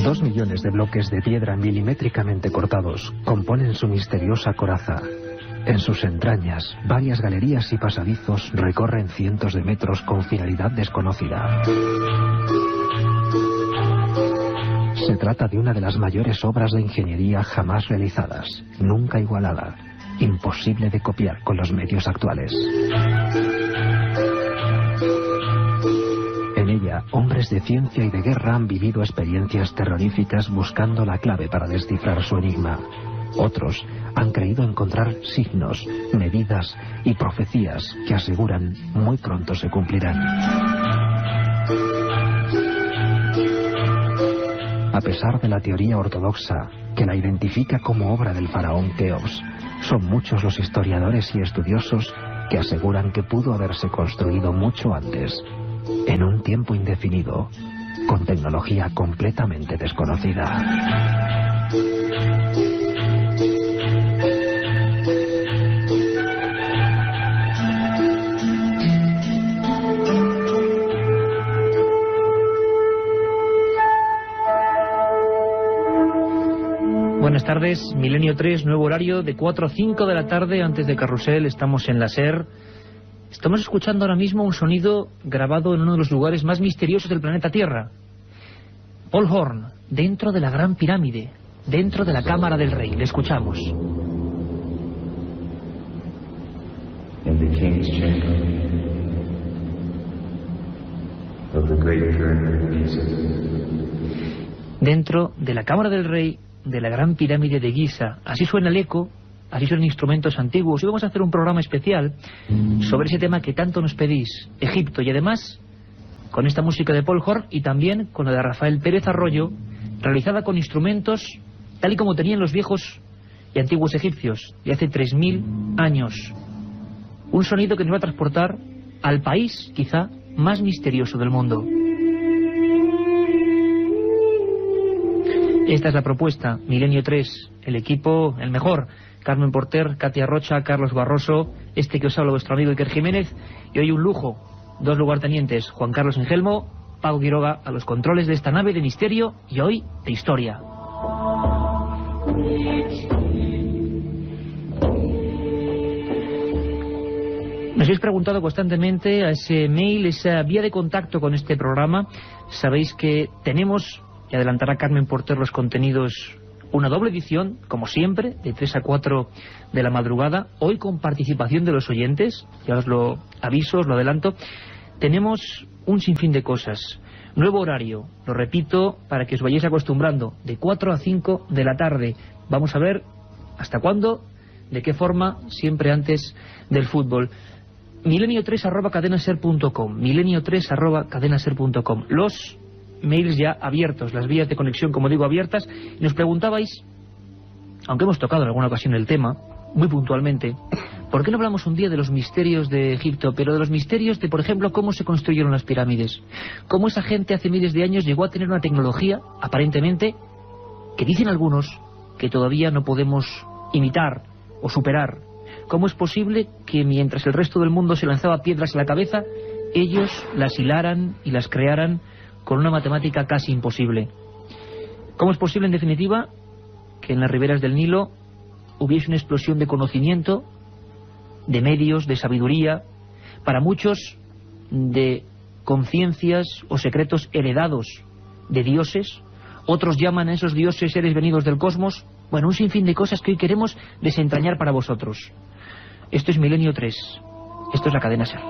2 millones de bloques de piedra milimétricamente cortados componen su misteriosa coraza. En sus entrañas, varias galerías y pasadizos recorren cientos de metros con finalidad desconocida. Se trata de una de las mayores obras de ingeniería jamás realizadas, nunca igualada, imposible de copiar con los medios actuales. En ella, hombres de ciencia y de guerra han vivido experiencias terroríficas buscando la clave para descifrar su enigma. Otros han creído encontrar signos, medidas y profecías que aseguran muy pronto se cumplirán. A pesar de la teoría ortodoxa que la identifica como obra del faraón Keops, son muchos los historiadores y estudiosos que aseguran que pudo haberse construido mucho antes, en un tiempo indefinido, con tecnología completamente desconocida. Buenas tardes, Milenio 3, nuevo horario de 4 a 5 de la tarde antes de Carrusel, estamos en la SER. Estamos escuchando ahora mismo un sonido grabado en uno de los lugares más misteriosos del planeta Tierra. Paul Horn, dentro de la Gran Pirámide, dentro de la Cámara del Rey, le escuchamos. In the King's Chamber of the Great Pyramid of Giza. Dentro de la Cámara del Rey de la Gran Pirámide de Giza. Así suena el eco, así suenan instrumentos antiguos. Y vamos a hacer un programa especial sobre ese tema que tanto nos pedís, Egipto, y además con esta música de Paul Horn y también con la de Rafael Pérez Arroyo, realizada con instrumentos tal y como tenían los viejos y antiguos egipcios de hace 3000 años. Un sonido que nos va a transportar al país quizá más misterioso del mundo. Esta es la propuesta, Milenio 3, el equipo, el mejor. Carmen Porter, Katia Rocha, Carlos Barroso, este que os habla vuestro amigo Iker Jiménez, y hoy un lujo, 2 lugartenientes, Juan Carlos Engelmo, Paco Quiroga, a los controles de esta nave de misterio y hoy de historia. Nos habéis preguntado constantemente a ese mail, esa vía de contacto con este programa. Sabéis que tenemos, y adelantará Carmen Porter, los contenidos, una doble edición, como siempre, de 3 a 4 de la madrugada, hoy con participación de los oyentes, ya os lo aviso, os lo adelanto. Tenemos un sinfín de cosas. Nuevo horario, lo repito, para que os vayáis acostumbrando, de 4 a 5 de la tarde. Vamos a ver hasta cuándo, de qué forma, siempre antes del fútbol. milenio3@cadenaser.com, milenio3@cadenaser.com. Los mails ya abiertos, las vías de conexión, como digo, abiertas. Y nos preguntabais, aunque hemos tocado en alguna ocasión el tema, muy puntualmente, ¿por qué no hablamos un día de los misterios de Egipto, pero de los misterios de, por ejemplo, cómo se construyeron las pirámides? Cómo esa gente hace miles de años llegó a tener una tecnología, aparentemente, que dicen algunos, que todavía no podemos imitar o superar. ¿Cómo es posible que mientras el resto del mundo se lanzaba piedras a la cabeza, ellos las hilaran y las crearan con una matemática casi imposible? ¿Cómo es posible, en definitiva, que en las riberas del Nilo hubiese una explosión de conocimiento, de medios, de sabiduría, para muchos de conciencias o secretos heredados de dioses? Otros llaman a esos dioses seres venidos del cosmos. Bueno, un sinfín de cosas que hoy queremos desentrañar para vosotros. Esto es Milenio 3. Esto es la cadena SER.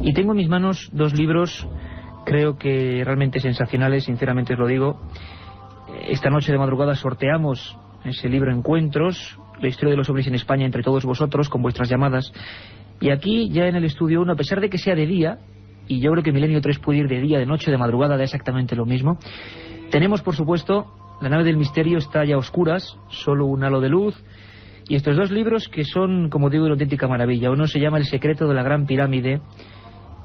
Y tengo en mis manos 2 libros, creo que realmente sensacionales, sinceramente os lo digo. Esta noche de madrugada sorteamos ese libro Encuentros, la historia de los ovnis en España entre todos vosotros, con vuestras llamadas. Y aquí, ya en el estudio 1, a pesar de que sea de día, y yo creo que Milenio 3 puede ir de día, de noche, de madrugada, da exactamente lo mismo, tenemos, por supuesto, la nave del misterio está ya a oscuras, solo un halo de luz, y estos 2 libros que son, como digo, una auténtica maravilla. Uno se llama El secreto de la Gran Pirámide,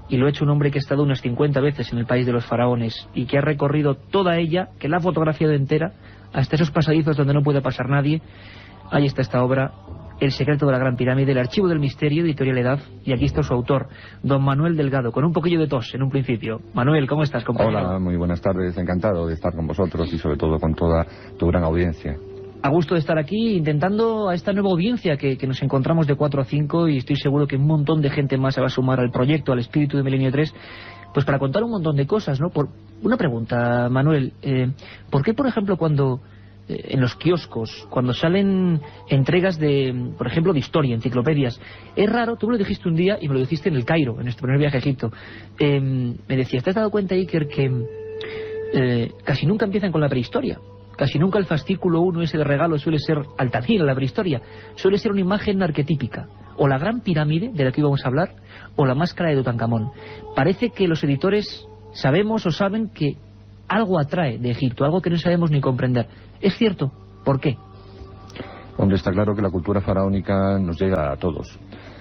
y lo ha hecho un hombre que ha estado unas 50 veces en el país de los faraones y que ha recorrido toda ella, que la ha fotografiado entera, hasta esos pasadizos donde no puede pasar nadie. Ahí está esta obra El secreto de la Gran Pirámide, el archivo del misterio, editorial Edad, y aquí está su autor, don Manuel Delgado, con un poquillo de tos en un principio. Manuel, ¿cómo estás, compañero? Hola, muy buenas tardes, encantado de estar con vosotros y sobre todo con toda tu gran audiencia. A gusto de estar aquí intentando a esta nueva audiencia que nos encontramos de 4 a 5 y estoy seguro que un montón de gente más se va a sumar al proyecto, al espíritu de Milenio 3, pues para contar un montón de cosas, ¿no? Una pregunta, Manuel, ¿por qué, por ejemplo, cuando en los kioscos, cuando salen entregas de, por ejemplo, de historia, enciclopedias, es raro, tú me lo dijiste un día y me lo dijiste en el Cairo, en nuestro primer viaje a Egipto, me decías, ¿te has dado cuenta, Iker, que casi nunca empiezan con la prehistoria? Casi nunca el fascículo 1, ese de regalo, suele ser Altamira, la prehistoria, suele ser una imagen arquetípica, o la Gran Pirámide, de la que íbamos a hablar, o la máscara de Tutankamón. Parece que los editores sabemos o saben que algo atrae de Egipto, algo que no sabemos ni comprender. ¿Es cierto? ¿Por qué? Hombre, está claro que la cultura faraónica nos llega a todos.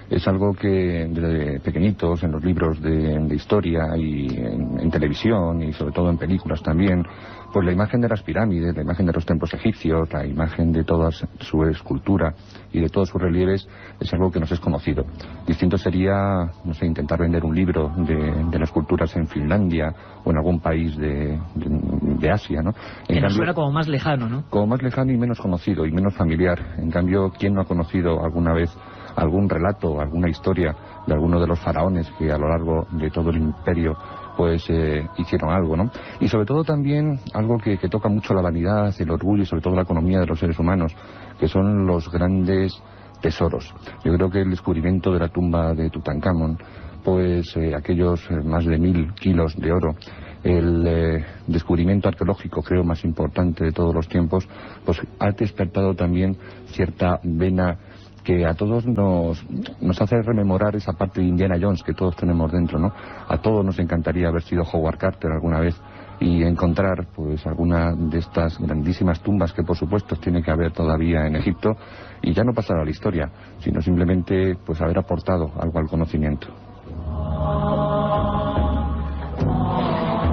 Es algo que desde pequeñitos, en los libros de historia y en televisión y sobre todo en películas también, pues la imagen de las pirámides, la imagen de los templos egipcios, la imagen de toda su escultura y de todos sus relieves es algo que nos es conocido. Distinto sería, no sé, intentar vender un libro de las culturas en Finlandia o en algún país de Asia, ¿no? Que nos suena como más lejano, ¿no? Como más lejano y menos conocido y menos familiar. En cambio, ¿quién no ha conocido alguna vez algún relato, alguna historia de alguno de los faraones que a lo largo de todo el imperio pues hicieron algo, ¿no? Y sobre todo también algo que toca mucho la vanidad, el orgullo y sobre todo la economía de los seres humanos, que son los grandes tesoros. Yo creo que el descubrimiento de la tumba de Tutankamón, pues aquellos más de 1000 kilos de oro, el descubrimiento arqueológico creo más importante de todos los tiempos, pues ha despertado también cierta vena que a todos nos hace rememorar esa parte de Indiana Jones que todos tenemos dentro, ¿no? A todos nos encantaría haber sido Howard Carter alguna vez y encontrar pues alguna de estas grandísimas tumbas que por supuesto tiene que haber todavía en Egipto y ya no pasar a la historia, sino simplemente pues haber aportado algo al conocimiento.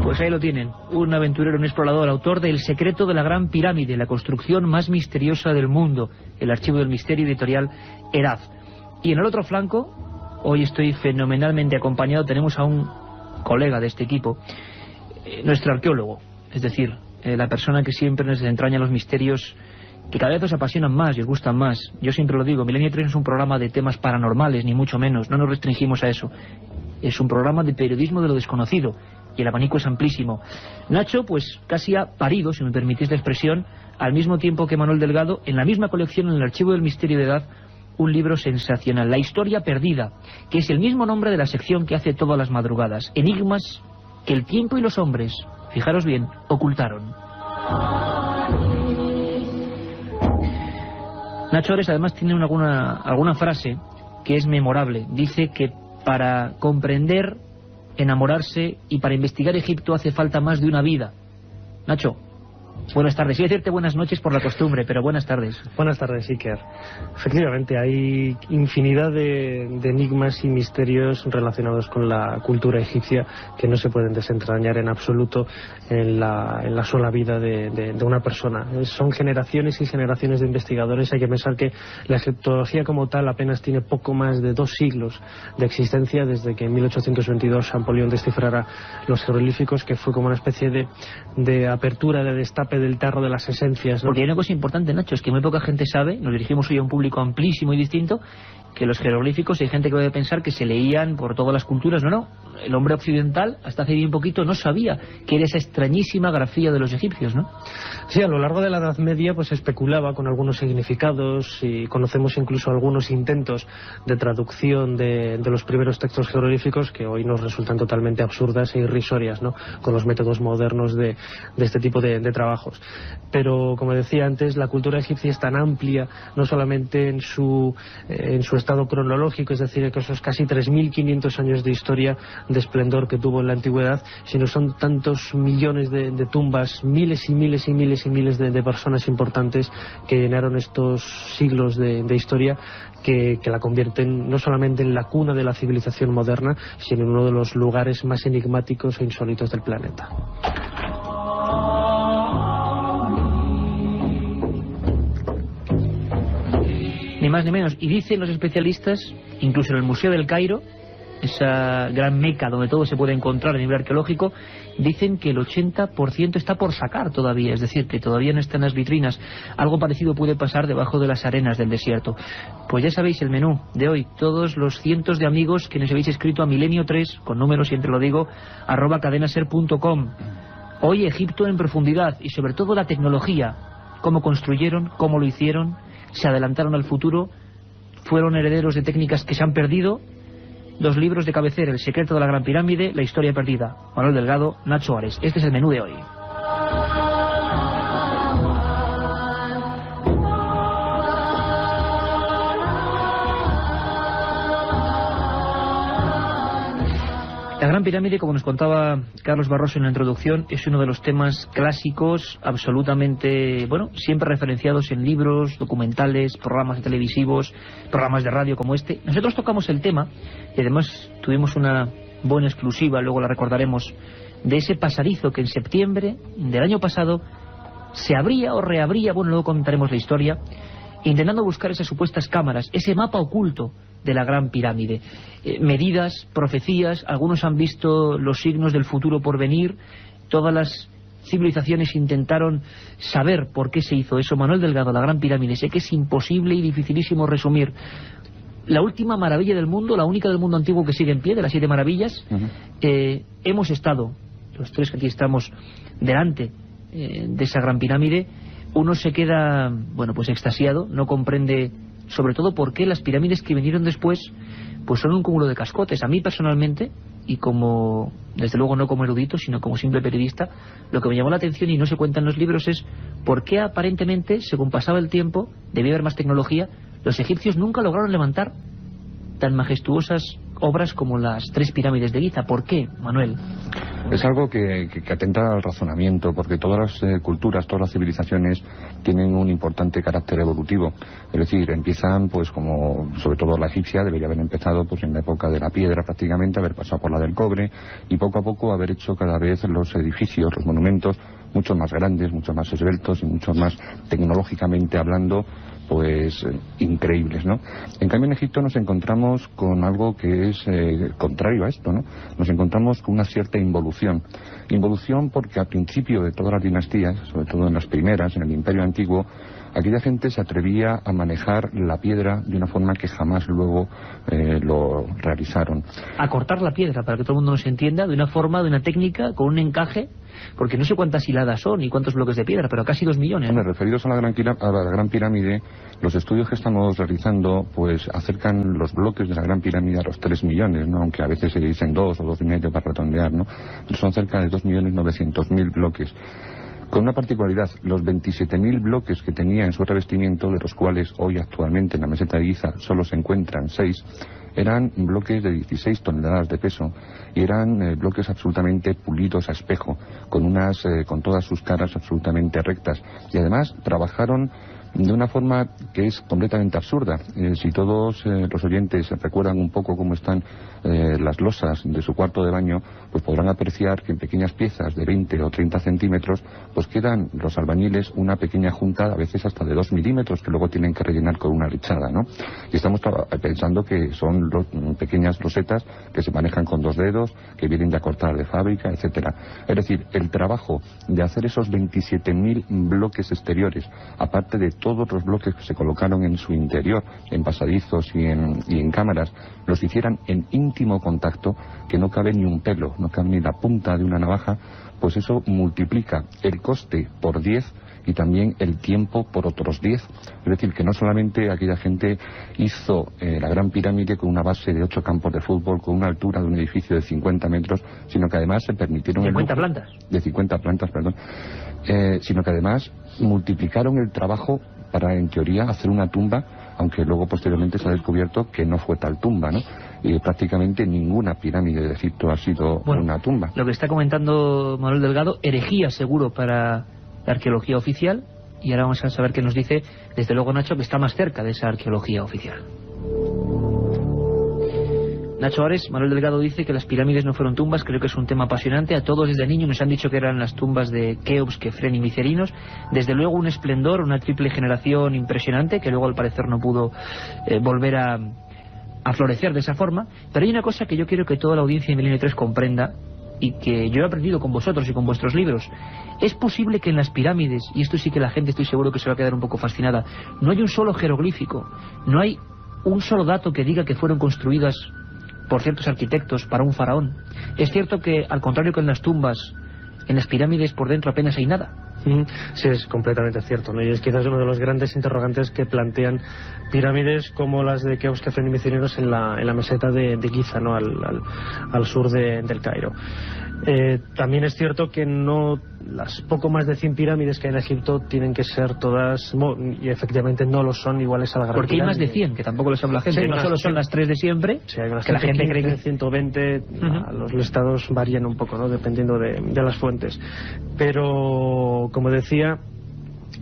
Pues ahí lo tienen, un aventurero, un explorador, autor de El secreto de la Gran Pirámide, la construcción más misteriosa del mundo, el archivo del misterio, editorial Edad. Y en el otro flanco, hoy estoy fenomenalmente acompañado, tenemos a un colega de este equipo, nuestro arqueólogo, es decir, la persona que siempre nos desentraña los misterios que cada vez os apasionan más y os gustan más. Yo siempre lo digo, Milenio 3 no es un programa de temas paranormales, ni mucho menos, no nos restringimos a eso. Es un programa de periodismo de lo desconocido, y el abanico es amplísimo. Nacho, pues casi ha parido, si me permitís la expresión, al mismo tiempo que Manuel Delgado, en la misma colección, en el archivo del misterio de Edad, un libro sensacional, La historia perdida, que es el mismo nombre de la sección que hace todas las madrugadas, enigmas que el tiempo y los hombres, fijaros bien, ocultaron. Nacho Ores además tiene alguna frase que es memorable. Dice que para comprender, enamorarse y para investigar Egipto hace falta más de una vida. Nacho, buenas tardes. Iba a decirte buenas noches por la costumbre, pero buenas tardes. Buenas tardes, Iker. Efectivamente, hay infinidad de enigmas y misterios relacionados con la cultura egipcia que no se pueden desentrañar en absoluto en la sola vida de una persona. Son generaciones y generaciones de investigadores. Hay que pensar que la egiptología como tal apenas tiene poco más de 2 siglos de existencia, desde que en 1822 Champollion descifrara los jeroglíficos, que fue como una especie de apertura, de destape del tarro de las esencias, ¿no? Porque hay una cosa importante, Nacho, es que muy poca gente sabe, nos dirigimos hoy a un público amplísimo y distinto, que los jeroglíficos, hay gente que puede pensar que se leían por todas las culturas. No, el hombre occidental hasta hace bien poquito no sabía que era esa extrañísima grafía de los egipcios, ¿no? Sí, a lo largo de la Edad Media pues se especulaba con algunos significados y conocemos incluso algunos intentos de traducción de los primeros textos jeroglíficos que hoy nos resultan totalmente absurdas e irrisorias, ¿no?, con los métodos modernos de este tipo de trabajos. Pero, como decía antes, la cultura egipcia es tan amplia, no solamente en su estado cronológico, es decir, que esos casi 3.500 años de historia de esplendor que tuvo en la antigüedad, sino son tantos millones de tumbas, miles y miles y miles y miles de personas importantes que llenaron estos siglos de historia, que la convierten no solamente en la cuna de la civilización moderna, sino en uno de los lugares más enigmáticos e insólitos del planeta. Ni más ni menos. Y dicen los especialistas, incluso en el Museo del Cairo, esa gran meca donde todo se puede encontrar a nivel arqueológico, dicen que el 80% está por sacar todavía, es decir, que todavía no está en las vitrinas. Algo parecido puede pasar debajo de las arenas del desierto. Pues ya sabéis el menú de hoy, todos los cientos de amigos que nos habéis escrito a milenio3, con números siempre lo digo, @cadenaser.com. Hoy Egipto en profundidad y sobre todo la tecnología, cómo construyeron, cómo lo hicieron, se adelantaron al futuro, fueron herederos de técnicas que se han perdido. 2 libros de cabecera, El secreto de la Gran Pirámide, La historia perdida. Manuel Delgado, Nacho Ares. Este es el menú de hoy. La Gran Pirámide, como nos contaba Carlos Barroso en la introducción, es uno de los temas clásicos, absolutamente, bueno, siempre referenciados en libros, documentales, programas televisivos, programas de radio como este. Nosotros tocamos el tema y además tuvimos una buena exclusiva, luego la recordaremos, de ese pasadizo que en septiembre del año pasado se abría o reabría, bueno, luego contaremos la historia, intentando buscar esas supuestas cámaras, ese mapa oculto de la Gran Pirámide. Medidas, profecías, algunos han visto los signos del futuro por venir, todas las civilizaciones intentaron saber por qué se hizo eso. Manuel Delgado, la Gran Pirámide, sé que es imposible y dificilísimo resumir. La última maravilla del mundo, la única del mundo antiguo que sigue en pie, de las 7 maravillas, hemos estado, los 3 que aquí estamos, delante de esa Gran Pirámide. Uno se queda, bueno, pues extasiado, no comprende sobre todo por qué las pirámides que vinieron después pues son un cúmulo de cascotes. A mí personalmente, y como, desde luego no como erudito, sino como simple periodista, lo que me llamó la atención y no se cuenta en los libros es por qué aparentemente, según pasaba el tiempo, debía haber más tecnología, los egipcios nunca lograron levantar tan majestuosas obras como las 3 pirámides de Giza. ¿Por qué, Manuel? Es algo que atenta al razonamiento, porque todas las culturas, todas las civilizaciones tienen un importante carácter evolutivo. Es decir, empiezan, pues como sobre todo la egipcia, debería haber empezado pues en la época de la piedra prácticamente, haber pasado por la del cobre, y poco a poco haber hecho cada vez los edificios, los monumentos, mucho más grandes, mucho más esbeltos y mucho más tecnológicamente hablando, pues increíbles, ¿no? En cambio en Egipto nos encontramos con algo que es contrario a esto, ¿no? Nos encontramos con una cierta involución. Involución porque al principio de todas las dinastías, sobre todo en las primeras, en el Imperio Antiguo, aquella gente se atrevía a manejar la piedra de una forma que jamás luego lo realizaron. A cortar la piedra, para que todo el mundo nos entienda, de una forma, de una técnica, con un encaje, porque no sé cuántas hiladas son y cuántos bloques de piedra, pero casi 2 millones. Bueno, referidos a la Gran Pirámide, los estudios que estamos realizando pues acercan los bloques de la Gran Pirámide a los 3 millones, ¿no? Aunque a veces se dicen 2 o 2,5 para redondear, ¿no? Son cerca de 2.900.000 bloques. Con una particularidad, los 27.000 bloques que tenía en su revestimiento, de los cuales hoy actualmente en la meseta de Giza solo se encuentran 6, eran bloques de 16 toneladas de peso y eran bloques absolutamente pulidos a espejo, con todas sus caras absolutamente rectas, y además trabajaron de una forma que es completamente absurda. Si todos los oyentes recuerdan un poco cómo están las losas de su cuarto de baño, pues podrán apreciar que en pequeñas piezas de 20 o 30 centímetros pues quedan los albañiles una pequeña junta, a veces hasta de 2 milímetros, que luego tienen que rellenar con una richada, ¿no? Y estamos pensando que son pequeñas losetas que se manejan con 2 dedos, que vienen ya cortadas de fábrica, etcétera. Es decir, el trabajo de hacer esos 27.000 bloques exteriores, aparte de todos los bloques que se colocaron en su interior, en pasadizos y en cámaras, los hicieran en íntimo contacto, que no cabe ni un pelo, no cabe ni la punta de una navaja, pues eso multiplica el coste por 10 y también el tiempo por otros 10. Es decir, que no solamente aquella gente hizo la Gran Pirámide con una base de 8 campos de fútbol, con una altura de un edificio de 50 metros, sino que además se permitieron... 50 plantas. De 50 plantas, perdón. Sino que además multiplicaron el trabajo para, en teoría, hacer una tumba, aunque luego posteriormente se ha descubierto que no fue tal tumba, ¿no? Prácticamente ninguna pirámide de Egipto ha sido una tumba. Lo que está comentando Manuel Delgado, herejía seguro para la arqueología oficial, y ahora vamos a saber qué nos dice, desde luego, Nacho, que está más cerca de esa arqueología oficial. Nacho Ares, Manuel Delgado dice que las pirámides no fueron tumbas. Creo que es un tema apasionante. A todos desde niño nos han dicho que eran las tumbas de Keops, Kefren y Micerinos. Desde luego un esplendor, una triple generación impresionante, que luego al parecer no pudo volver a florecer de esa forma. Pero hay una cosa que yo quiero que toda la audiencia de Milenio 3 comprenda, y que yo he aprendido con vosotros y con vuestros libros. Es posible que en las pirámides, y esto sí que la gente estoy seguro que se va a quedar un poco fascinada, no hay un solo jeroglífico, no hay un solo dato que diga que fueron construidas por ciertos arquitectos para un faraón. Es cierto que, al contrario que en las tumbas, en las pirámides por dentro apenas hay nada. Sí, es completamente cierto, ¿no? Y es quizás uno de los grandes interrogantes que plantean pirámides como las de Keops, Kefren y Micerinos en la meseta de Giza, ¿no? Al sur del Cairo. También es cierto que no, las poco más de 100 pirámides que hay en Egipto tienen que ser todas, y efectivamente no lo son, iguales a la Gran Porque Pirámide. hay más de 100, que tampoco lo sabe la gente. Sí, no solo son las 3 de siempre, sí, hay unas que la gente cree que 120, los listados varían un poco, ¿no? Dependiendo de las fuentes. Pero, como decía,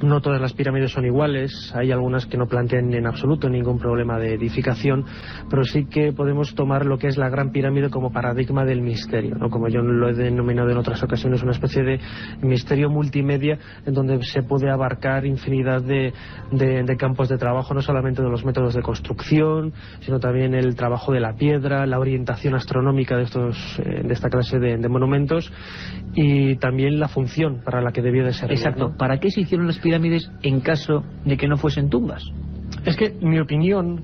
no todas las pirámides son iguales, hay algunas que no plantean en absoluto ningún problema de edificación, pero sí que podemos tomar lo que es la Gran Pirámide como paradigma del misterio, ¿no? Como yo lo he denominado en otras ocasiones, una especie de misterio multimedia en donde se puede abarcar infinidad de campos de trabajo, no solamente de los métodos de construcción, sino también el trabajo de la piedra, la orientación astronómica de esta clase de monumentos, y también la función para la que debía de ser. Exacto, ¿no? ¿Para qué se hicieron las pirámides en caso de que no fuesen tumbas? Es que mi opinión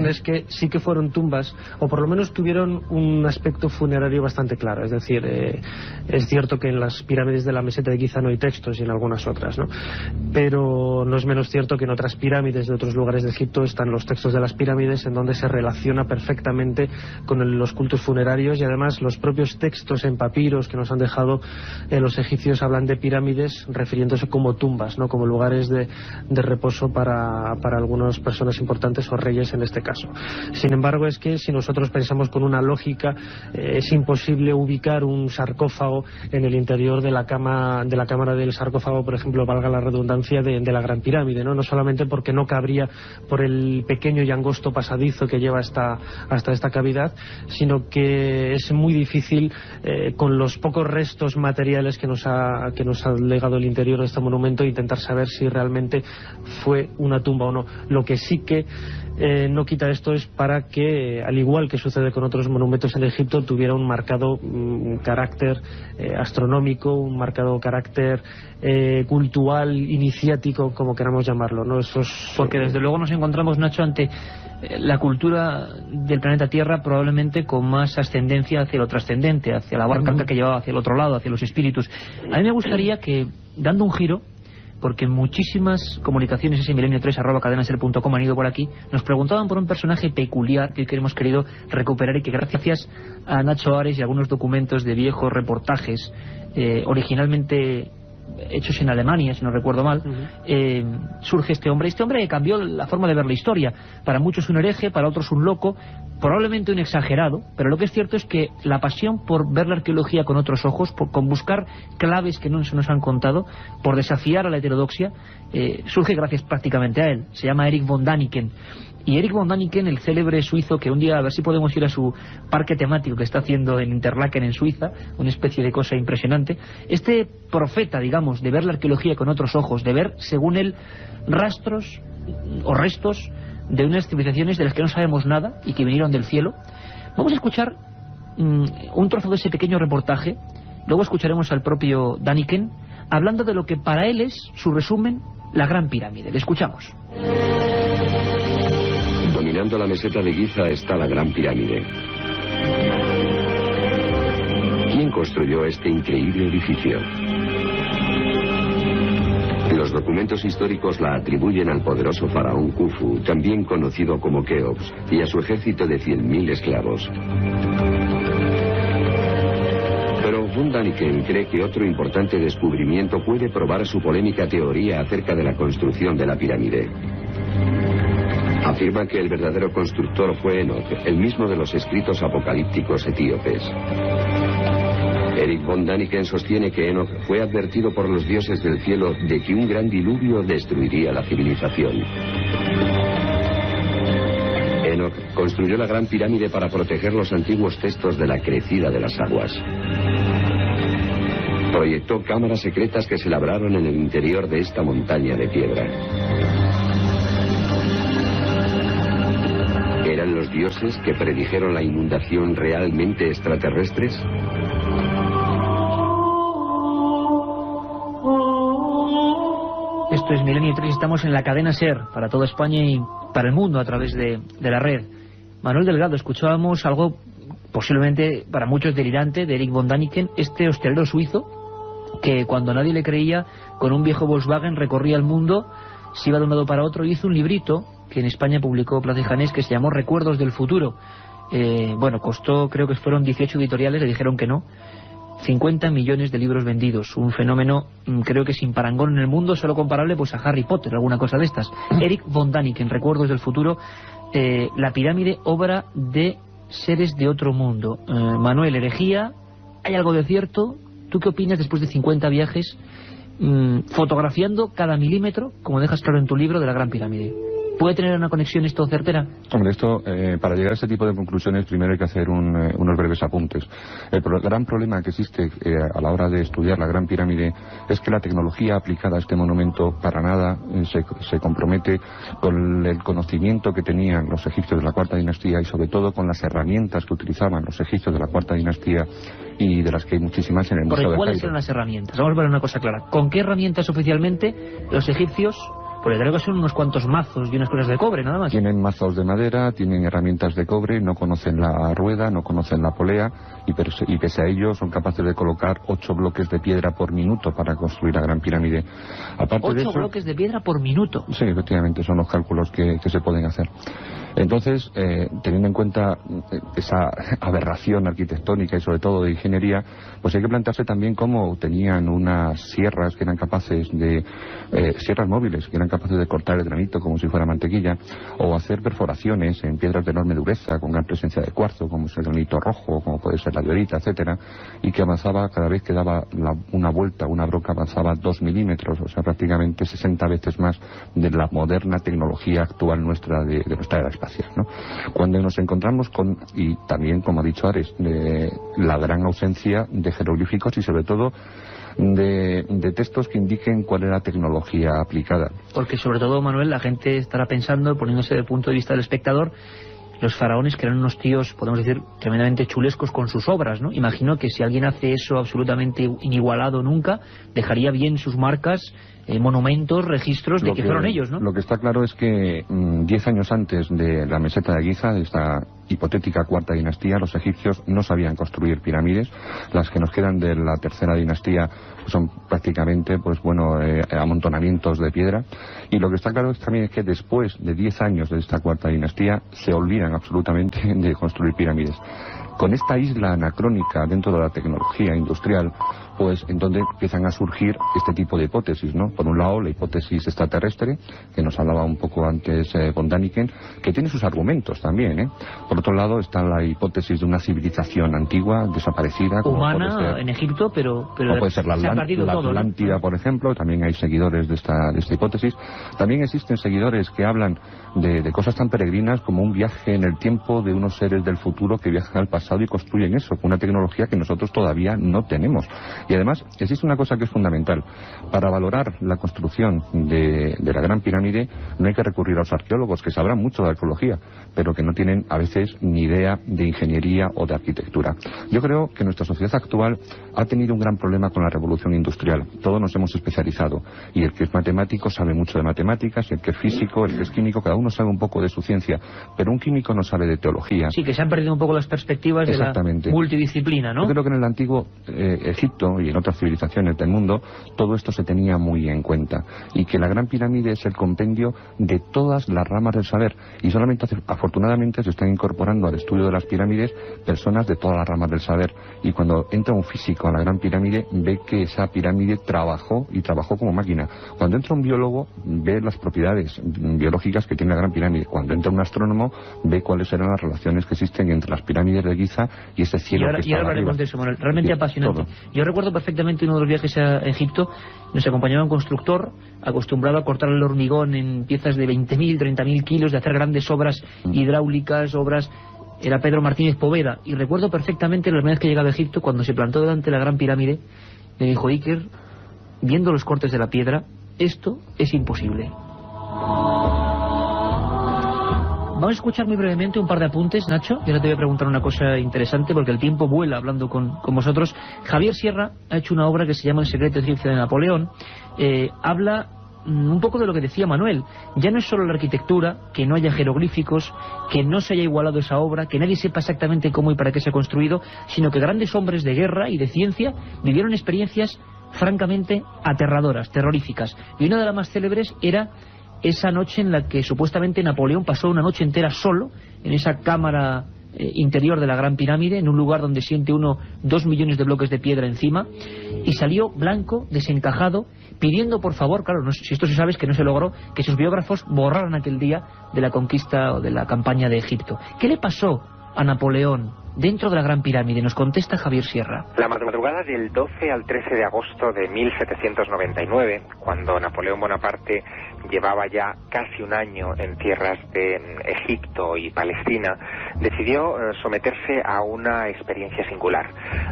es que sí que fueron tumbas, o por lo menos tuvieron un aspecto funerario bastante claro. Es decir, es cierto que en las pirámides de la meseta de Giza no hay textos, y en algunas otras, ¿no? Pero no es menos cierto que en otras pirámides de otros lugares de Egipto están los textos de las pirámides, en donde se relaciona perfectamente con los cultos funerarios, y además los propios textos en papiros que nos han dejado los egipcios hablan de pirámides refiriéndose como tumbas, ¿no? Como lugares de reposo para algunas personas importantes o reyes en este caso. Sin embargo, es que si nosotros pensamos con una lógica, es imposible ubicar un sarcófago en el interior de la cámara del sarcófago, por ejemplo, valga la redundancia, de la Gran Pirámide, ¿no? No solamente porque no cabría por el pequeño y angosto pasadizo que lleva hasta esta cavidad, sino que es muy difícil, con los pocos restos materiales que nos ha legado el interior de este monumento, intentar saber si realmente fue una tumba o no. Lo que sí que no quita esto es para que, al igual que sucede con otros monumentos en Egipto, tuviera un marcado carácter astronómico, un marcado carácter cultural, iniciático, como queramos llamarlo, ¿no? Porque desde luego nos encontramos, Nacho, ante la cultura del planeta Tierra probablemente con más ascendencia hacia lo trascendente, hacia la barca que llevaba hacia el otro lado, hacia los espíritus. A mí me gustaría que, dando un giro, porque muchísimas comunicaciones, ese milenio3@cadenaser.com, han ido por aquí, nos preguntaban por un personaje peculiar que hemos querido recuperar, y que gracias a Nacho Ares y algunos documentos de viejos reportajes originalmente hechos en Alemania, si no recuerdo mal, surge este hombre que cambió la forma de ver la historia. Para muchos un hereje, para otros un loco, probablemente un exagerado, pero lo que es cierto es que la pasión por ver la arqueología con otros ojos, con buscar claves que no se nos han contado, por desafiar a la heterodoxia, surge gracias prácticamente a él. Se llama Erich von Däniken. Y Erich von Däniken, el célebre suizo, que un día a ver si podemos ir a su parque temático que está haciendo en Interlaken, en Suiza, una especie de cosa impresionante, este profeta, digamos, de ver la arqueología con otros ojos, de ver, según él, rastros o restos de unas civilizaciones de las que no sabemos nada y que vinieron del cielo. Vamos a escuchar un trozo de ese pequeño reportaje, luego escucharemos al propio Däniken hablando de lo que para él es, su resumen, la Gran Pirámide. Le escuchamos. Dominando la meseta de Giza está la Gran Pirámide. ¿Quién construyó este increíble edificio? Los documentos históricos la atribuyen al poderoso faraón Khufu, también conocido como Keops, y a su ejército de 100.000 esclavos. Pero von Däniken cree que otro importante descubrimiento puede probar su polémica teoría acerca de la construcción de la pirámide. Afirma que el verdadero constructor fue Enoch, el mismo de los escritos apocalípticos etíopes. Erich von Däniken sostiene que Enoch fue advertido por los dioses del cielo de que un gran diluvio destruiría la civilización. Enoch Enoch construyó la Gran Pirámide para proteger los antiguos textos de la crecida de las aguas. Proyectó cámaras secretas que se labraron en el interior de esta montaña de piedra. ¿Eran los dioses que predijeron la inundación realmente extraterrestres? Esto es Milenio 3, estamos en la cadena SER para toda España y para el mundo a través de la red. Manuel Delgado, escuchábamos algo posiblemente para muchos delirante de Erich von Däniken, este hostelero suizo que cuando nadie le creía, con un viejo Volkswagen recorría el mundo, se iba de un lado para otro y hizo un librito que en España publicó Plaza y Janés que se llamó Recuerdos del Futuro. Bueno, costó, creo que fueron 18 editoriales, le dijeron que no. 50 millones de libros vendidos, un fenómeno creo que sin parangón en el mundo, solo comparable pues a Harry Potter, alguna cosa de estas. Erich von Däniken, Recuerdos del Futuro, la pirámide, obra de seres de otro mundo. Manuel, herejía, ¿hay algo de cierto? ¿Tú qué opinas después de 50 viajes fotografiando cada milímetro, como dejas claro en tu libro, de la Gran Pirámide? ¿Puede tener una conexión esto certera? Hombre, esto, para llegar a este tipo de conclusiones, primero hay que hacer unos breves apuntes. El gran problema que existe a la hora de estudiar la Gran Pirámide es que la tecnología aplicada a este monumento para nada se compromete con el conocimiento que tenían los egipcios de la Cuarta Dinastía y sobre todo con las herramientas que utilizaban los egipcios de la Cuarta Dinastía y de las que hay muchísimas en el Museo de Cairo. ¿Cuáles eran las herramientas? Vamos a ver una cosa clara. ¿Con qué herramientas oficialmente los egipcios? Porque creo que son unos cuantos mazos y unas cosas de cobre, nada más. Tienen mazos de madera, tienen herramientas de cobre, no conocen la rueda, no conocen la polea y pese a ello son capaces de colocar 8 bloques de piedra por minuto para construir la Gran Pirámide. Aparte 8 de eso, bloques de piedra por minuto. Sí, efectivamente, son los cálculos que se pueden hacer. Entonces, teniendo en cuenta esa aberración arquitectónica y sobre todo de ingeniería, pues hay que plantearse también cómo tenían unas sierras que eran capaces de, sierras móviles, que eran capaces de cortar el granito como si fuera mantequilla, o hacer perforaciones en piedras de enorme dureza, con gran presencia de cuarzo, como es el granito rojo, como puede ser la diorita, etcétera, y que avanzaba cada vez que daba una vuelta, una broca avanzaba 2 milímetros, o sea, prácticamente 60 veces más de la moderna tecnología actual nuestra de nuestra era espacial, ¿no? Cuando nos encontramos con, y también, como ha dicho Ares, la gran ausencia de jeroglíficos y sobre todo de textos que indiquen cuál era la tecnología aplicada. Porque sobre todo, Manuel, la gente estará pensando, poniéndose del punto de vista del espectador, los faraones que eran unos tíos, podemos decir, tremendamente chulescos con sus obras, ¿no? Imagino que si alguien hace eso absolutamente inigualado nunca, dejaría bien sus marcas, monumentos, registros de que fueron ellos, ¿no? Lo que está claro es que 10 años antes de la meseta de Giza, de esta hipotética Cuarta Dinastía, los egipcios no sabían construir pirámides. Las que nos quedan de la Tercera Dinastía son prácticamente, pues bueno, amontonamientos de piedra. Y lo que está claro también es que después de 10 años de esta Cuarta Dinastía se olvidan absolutamente de construir pirámides. Con esta isla anacrónica dentro de la tecnología industrial, pues en donde empiezan a surgir este tipo de hipótesis, ¿no? Por un lado, la hipótesis extraterrestre, que nos hablaba un poco antes von Däniken, que tiene sus argumentos también, ¿eh? Por otro lado, está la hipótesis de una civilización antigua, desaparecida, como humana, puede ser, en Egipto, pero puede ser la Atlántida, ¿no? Por ejemplo. También hay seguidores de esta hipótesis. También existen seguidores que hablan de cosas tan peregrinas como un viaje en el tiempo de unos seres del futuro que viajan al pasado y construyen eso, con una tecnología que nosotros todavía no tenemos. Y además, existe una cosa que es fundamental. Para valorar la construcción de la Gran Pirámide no hay que recurrir a los arqueólogos, que sabrán mucho de arqueología, pero que no tienen a veces ni idea de ingeniería o de arquitectura. Yo creo que nuestra sociedad actual ha tenido un gran problema con la revolución industrial. Todos nos hemos especializado, y el que es matemático sabe mucho de matemáticas, y el que es físico, el que es químico, cada uno sabe un poco de su ciencia, pero un químico no sabe de teología. Sí, que se han perdido un poco las perspectivas de la multidisciplina, ¿no? Yo creo que en el antiguo Egipto y en otras civilizaciones del mundo todo esto se tenía muy en cuenta, y que la Gran Pirámide es el compendio de todas las ramas del saber, y solamente afortunadamente se están incorporando al estudio de las pirámides personas de todas las ramas del saber, y cuando entra un físico a la Gran Pirámide ve que esa pirámide trabajó como máquina. Cuando entra un biólogo ve las propiedades biológicas que tiene la Gran Pirámide. Cuando entra un astrónomo ve cuáles eran las relaciones que existen entre las pirámides de Giza y ese cielo que y ahora está hablaremos arriba. de eso, Manuel. Realmente Bien, apasionante. todo. Yo recuerdo perfectamente uno de los viajes a Egipto. Nos acompañaba un constructor acostumbrado a cortar el hormigón en piezas de 20.000, 30.000 kilos, de hacer grandes obras hidráulicas, obras... Era Pedro Martínez Poveda. Y recuerdo perfectamente la primera vez que llegaba a Egipto, cuando se plantó delante de la Gran Pirámide, me dijo: Iker, viendo los cortes de la piedra, esto es imposible. Vamos a escuchar muy brevemente un par de apuntes, Nacho. Yo ahora te voy a preguntar una cosa interesante, porque el tiempo vuela hablando con vosotros. Javier Sierra ha hecho una obra que se llama El secreto egipcio de Napoleón. Habla un poco de lo que decía Manuel. Ya no es solo la arquitectura, que no haya jeroglíficos, que no se haya igualado esa obra, que nadie sepa exactamente cómo y para qué se ha construido, sino que grandes hombres de guerra y de ciencia vivieron experiencias francamente aterradoras, terroríficas. Y una de las más célebres era esa noche en la que supuestamente Napoleón pasó una noche entera solo en esa cámara interior de la Gran Pirámide, en un lugar donde siente uno 2 millones de bloques de piedra encima, y salió blanco, desencajado, pidiendo por favor, claro, no sé si esto se sabe, es que no se logró, que sus biógrafos borraran aquel día de la conquista o de la campaña de Egipto. ¿Qué le pasó a Napoleón dentro de la Gran Pirámide? Nos contesta Javier Sierra. La madrugada del 12 al 13 de agosto de 1799, cuando Napoleón Bonaparte llevaba ya casi un año en tierras de Egipto y Palestina, decidió someterse a una experiencia singular.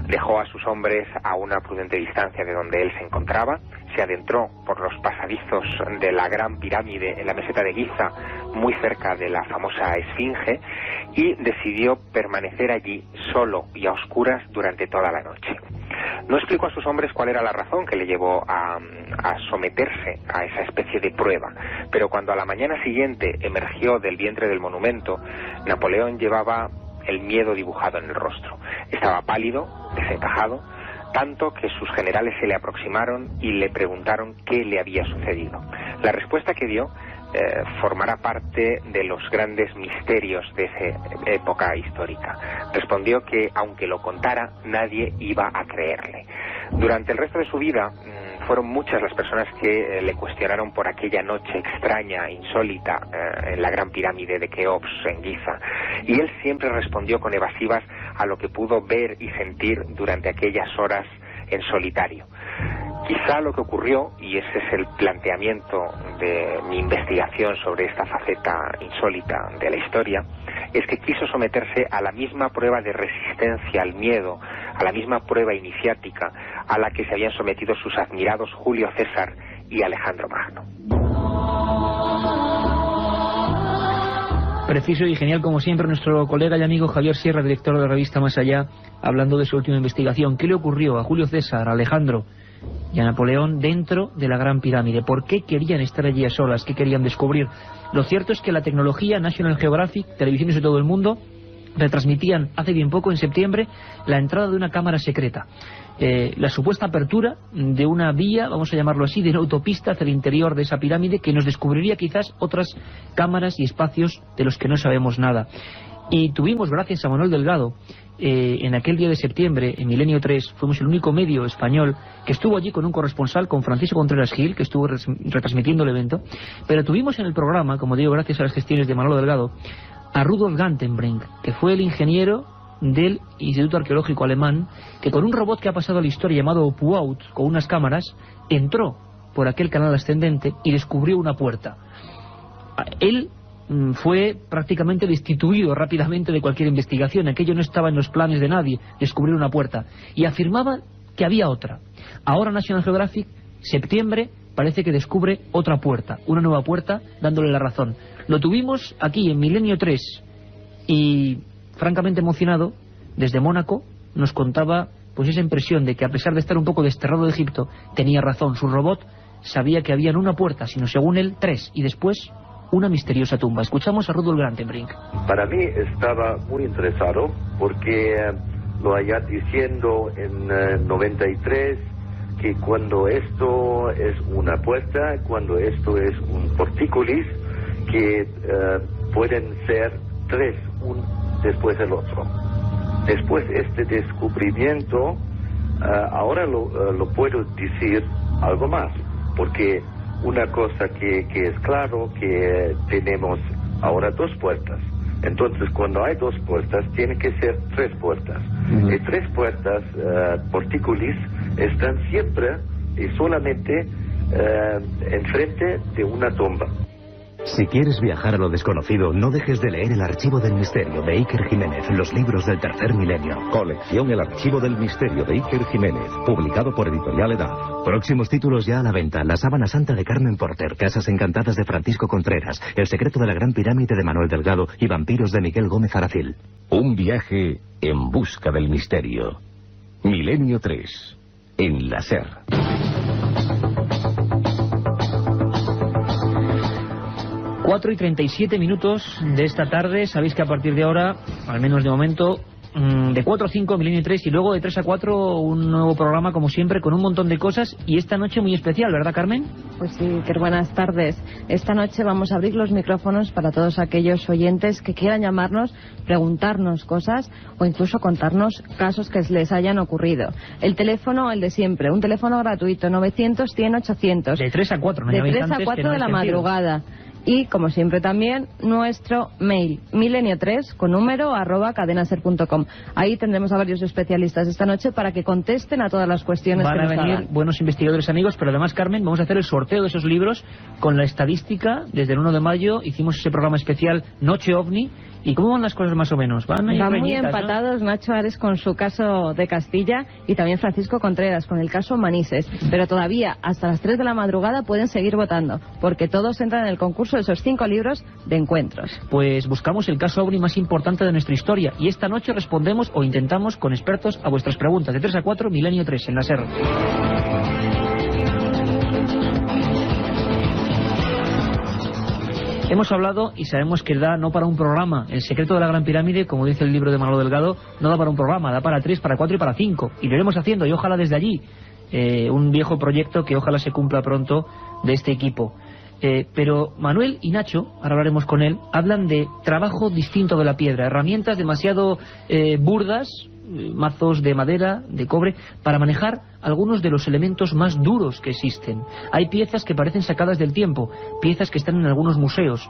Dejó a sus hombres a una prudente distancia de donde él se encontraba, se adentró por los pasadizos de la Gran Pirámide en la meseta de Giza, muy cerca de la famosa Esfinge, y decidió permanecer allí solo y a oscuras durante toda la noche. No explicó a sus hombres cuál era la razón que le llevó a someterse a esa especie de prueba, pero cuando a la mañana siguiente emergió del vientre del monumento, Napoleón llevaba el miedo dibujado en el rostro. Estaba pálido, desencajado, tanto que sus generales se le aproximaron y le preguntaron qué le había sucedido. La respuesta que dio formará parte de los grandes misterios de esa época histórica. Respondió que, aunque lo contara, nadie iba a creerle. Durante el resto de su vida, fueron muchas las personas que le cuestionaron por aquella noche extraña, insólita, en la Gran Pirámide de Keops, en Giza. Y él siempre respondió con evasivas a lo que pudo ver y sentir durante aquellas horas en solitario. Quizá lo que ocurrió, y ese es el planteamiento de mi investigación sobre esta faceta insólita de la historia, es que quiso someterse a la misma prueba de resistencia al miedo, a la misma prueba iniciática a la que se habían sometido sus admirados Julio César y Alejandro Magno. Preciso y genial, como siempre, nuestro colega y amigo Javier Sierra, director de la revista Más Allá, hablando de su última investigación. ¿Qué le ocurrió a Julio César, a Alejandro y a Napoleón dentro de la Gran Pirámide? ¿Por qué querían estar allí a solas? ¿Qué querían descubrir? Lo cierto es que la tecnología, National Geographic, televisiones de todo el mundo, retransmitían hace bien poco, en septiembre, la entrada de una cámara secreta. La supuesta apertura de una vía, vamos a llamarlo así, de una autopista hacia el interior de esa pirámide, que nos descubriría quizás otras cámaras y espacios de los que no sabemos nada. Y tuvimos, gracias a Manuel Delgado, en aquel día de septiembre, en Milenio 3, fuimos el único medio español que estuvo allí con un corresponsal, con Francisco Contreras Gil, que estuvo retransmitiendo el evento, pero tuvimos en el programa, como digo, gracias a las gestiones de Manuel Delgado, a Rudolf Gantenbrink, que fue el ingeniero del Instituto Arqueológico Alemán, que con un robot que ha pasado a la historia llamado Puaut, con unas cámaras, entró por aquel canal ascendente y descubrió una puerta. Él fue prácticamente destituido rápidamente de cualquier investigación. Aquello no estaba en los planes de nadie, descubrir una puerta, y afirmaba que había otra. Ahora National Geographic, septiembre, parece que descubre otra puerta, una nueva puerta, dándole la razón. Lo tuvimos aquí en Milenio 3 y, francamente emocionado, desde Mónaco nos contaba pues esa impresión de que, a pesar de estar un poco desterrado de Egipto, tenía razón. Su robot sabía que había no una puerta, sino, según él, 3, y después una misteriosa tumba. Escuchamos a Rudolf Gantenbrink. Para mí estaba muy interesado porque lo allá diciendo en 93 que cuando esto es una puerta, cuando esto es un portícolis, que pueden ser 3, uno después del otro. Después este descubrimiento, ahora lo puedo decir algo más, porque una cosa que es claro, que tenemos ahora 2 puertas, Entonces, cuando hay 2 puertas, tiene que ser 3 puertas. Y 3 puertas, porticulis, están siempre y solamente enfrente de una tumba. Si quieres viajar a lo desconocido, no dejes de leer El Archivo del Misterio de Iker Jiménez, los libros del tercer milenio. Colección El Archivo del Misterio de Iker Jiménez, publicado por Editorial Edad. Próximos títulos ya a la venta: La Sábana Santa de Carmen Porter, Casas Encantadas de Francisco Contreras, El Secreto de la Gran Pirámide de Manuel Delgado y Vampiros de Miguel Gómez Aracil. Un viaje en busca del misterio. Milenio 3, en la SER. 4:37 de esta tarde. Sabéis que a partir de ahora, al menos de momento, de 4 a 5 Milenio 3 y luego de 3 a 4 un nuevo programa como siempre con un montón de cosas, y esta noche muy especial, ¿verdad, Carmen? Pues sí, qué buenas tardes. Esta noche vamos a abrir los micrófonos para todos aquellos oyentes que quieran llamarnos, preguntarnos cosas o incluso contarnos casos que les hayan ocurrido. El teléfono, el de siempre, un teléfono gratuito, 900-100-800. De 3 a 4, ¿no? De 3 a 4 de la madrugada. Y, como siempre también, nuestro mail, milenio3, con número, @cadenaser.com. Ahí tendremos a varios especialistas esta noche para que contesten a todas las cuestiones que nos hagan. Van a venir buenos investigadores amigos, pero además, Carmen, vamos a hacer el sorteo de esos libros con la estadística. Desde el 1 de mayo hicimos ese programa especial Noche OVNI. ¿Y cómo van las cosas más o menos? Van muy empatados, ¿no? Nacho Ares con su caso de Castilla y también Francisco Contreras con el caso Manises. Pero todavía hasta las 3 de la madrugada pueden seguir votando, porque todos entran en el concurso de esos 5 libros de encuentros. Pues buscamos el caso OVNI más importante de nuestra historia y esta noche respondemos o intentamos con expertos a vuestras preguntas. De 3 a 4, Milenio 3 en la SER. Hemos hablado y sabemos que da no para un programa. El secreto de la Gran Pirámide, como dice el libro de Manuel Delgado, no da para un programa, da para 3, para 4 y para 5. Y lo iremos haciendo, y ojalá desde allí. Un viejo proyecto que ojalá se cumpla pronto de este equipo. Pero Manuel y Nacho, ahora hablaremos con él, hablan de trabajo distinto de la piedra, herramientas demasiado burdas, mazos de madera, de cobre, para manejar algunos de los elementos más duros que existen. Hay piezas que parecen sacadas del tiempo, piezas que están en algunos museos.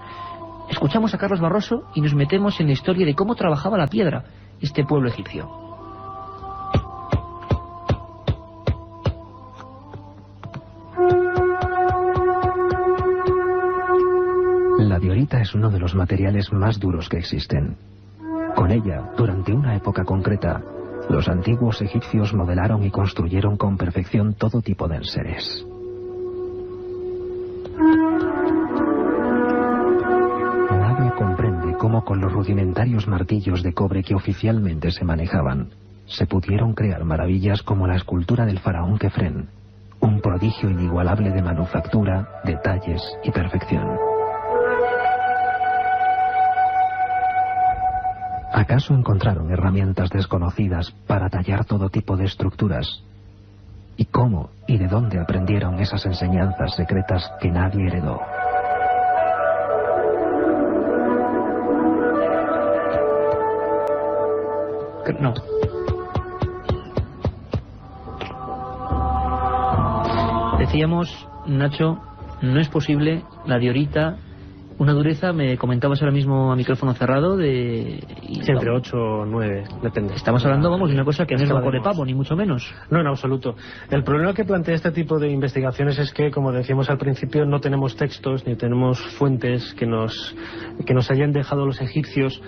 Escuchamos a Carlos Barroso y nos metemos en la historia de cómo trabajaba la piedra este pueblo egipcio. La diorita es uno de los materiales más duros que existen. Con ella, durante una época concreta, los antiguos egipcios modelaron y construyeron con perfección todo tipo de enseres. Nadie comprende cómo con los rudimentarios martillos de cobre que oficialmente se manejaban, se pudieron crear maravillas como la escultura del faraón Kefren, un prodigio inigualable de manufactura, detalles y perfección. ¿Acaso encontraron herramientas desconocidas para tallar todo tipo de estructuras? ¿Y cómo y de dónde aprendieron esas enseñanzas secretas que nadie heredó? No. Decíamos, Nacho, no es posible la diorita. Una dureza, me comentabas ahora mismo a micrófono cerrado, de... Entre 8 o 9, depende. Estamos hablando, vamos, de una cosa que no es bajo de pavo, ni mucho menos. No, en absoluto. El problema que plantea este tipo de investigaciones es que, como decíamos al principio, no tenemos textos ni tenemos fuentes que nos hayan dejado los egipcios